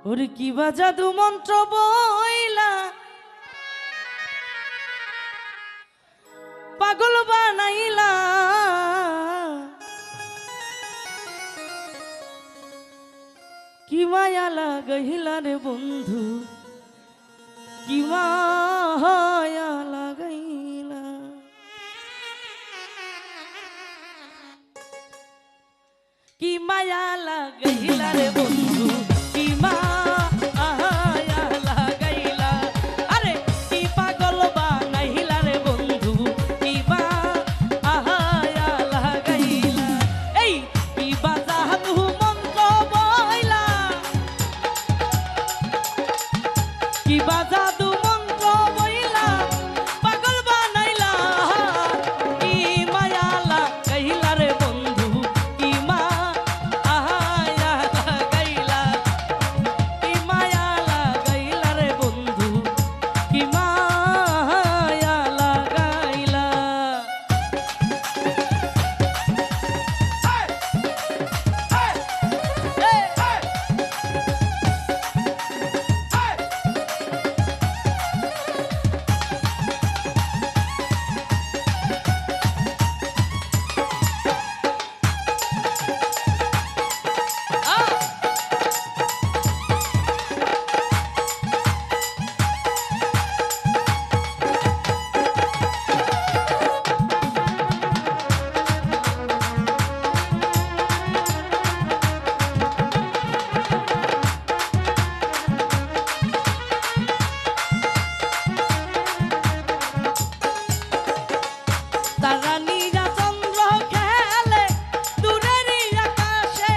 ওরে কি বা জাদু মন্ত্র বইলা পাগল বানাইলা, কি মায়া লাগাইলা রে বন্ধু, কি মায়া লাগাইলা। কি মায়া লাগাইলা রে বন্ধু, কি মায়া লাগাইলা। আরে কি পাগল বানাইলা রে বন্ধু, কি মায়া লাগাইলা। এই কি বাজাদু মন্ত্র বইলা, কি বাজাদু মন্ত্র বইলা পাগল বানাইলা। কি মায়া লাগাইলা রে বন্ধু, কি মায়া লাগাইলা। কি মায়া লাগাইলা রে বন্ধু, কি মায়া লাগাইলা। তারা নীরা চন্দ্র খেলে দূরের আকাশে,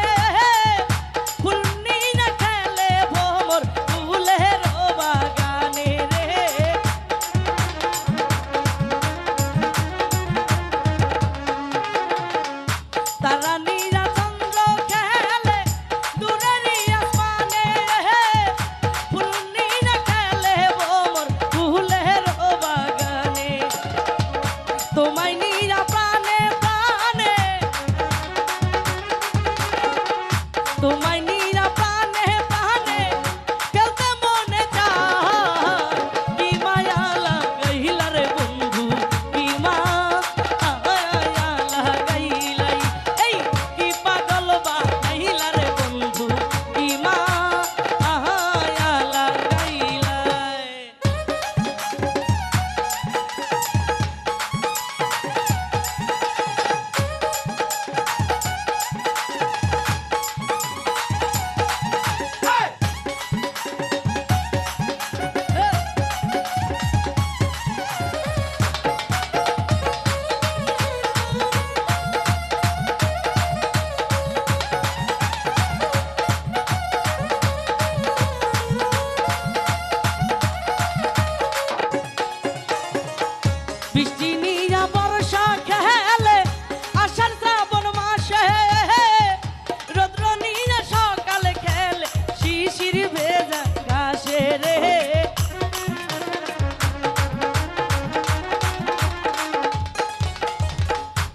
ফুল নীরা খেলে ভোমর ফুলের বাগানে রে। তারা নীরা চন্দ্র খেলে দূরের আসমানে, ফুল নীরা খেলে ভোমর ফুলের বাগানে। তোমায় নিরা প্রাণে প্রাণে, তোমায় নিরা প্রাণে প্রাণে খেলতে মনে চায়। কি মায়া লাগাইলা রে বন্ধু, কি মায়া লাগাইলা। এই কি পাগল বানাইলা রে বন্ধু, কি মায়া লাগাইলা। বৃষ্টি নিরা বর্ষা খেলে আষাঢ় শ্রাবণ মাসে, রৌদ্র নিরা সকালে খেলে শিশির ভেজা ঘাসে রে।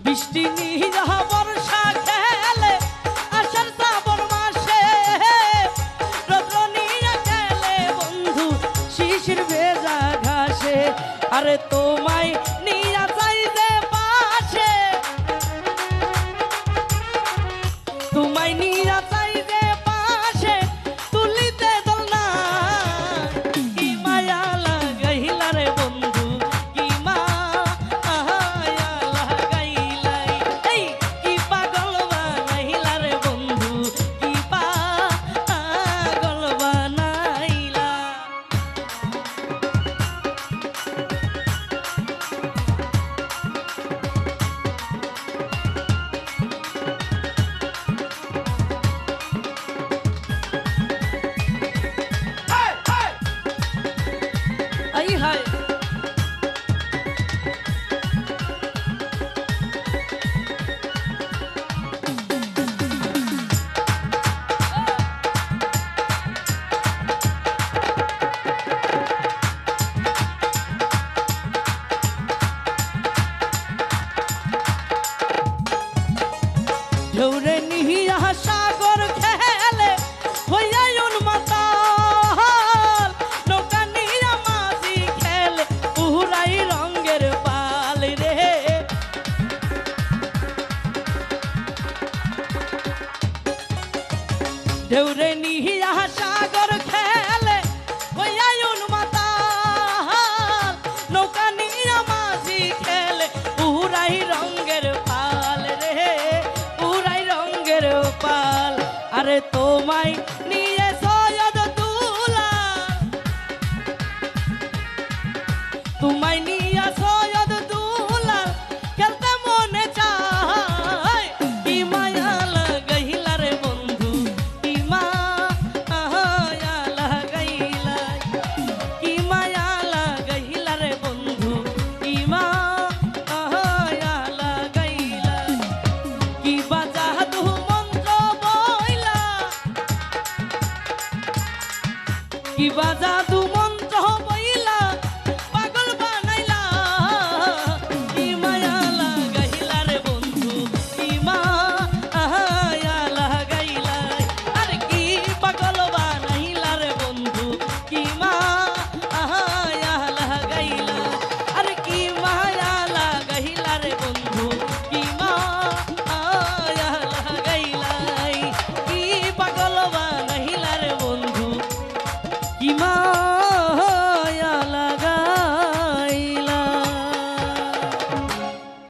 বৃষ্টি নিরা বর্ষা খেলে আষাঢ় শ্রাবণ মাসে, রৌদ্র নিরা খেলে বন্ধু শিশির ভেজা ঘাসে। আরে তোমায় নিয়া চাইতে পাশে, তোমায় নিয়া চাইতে পাশে তুলিতে দোলনা। কি মায়া লাগাইলা রে বন্ধু, কি মায়া লাগাইলা। এই কি পাগল বানাইলা রে বন্ধু, কি পাগল বানাইলা। আই হায় ঢেউরে নিহিয়া সাগর খেলে হইয়া উন্মাতা। ঢেউরে নিহিয়া সাগর খেলে কইয়ায়ুন মাতাল নৌকা নিয়া মাঝি খেলে উড়াই রঙের পাল রে উড়াই রঙের পাল আরে তোমায় নিয়ে সৈয়দ দুলাল তোমায় নিয়ে সৈয়দ দুলাল খেলতে মনে চায় কি মায়া লাগাইলা রে বন্ধু কি মায়া লাগাইলা কি মায়া লাগাইলা রে বন্ধু কি মায়া লাগাইলা কি বাজা দু মন্ত্র বইলা কি বাজা দু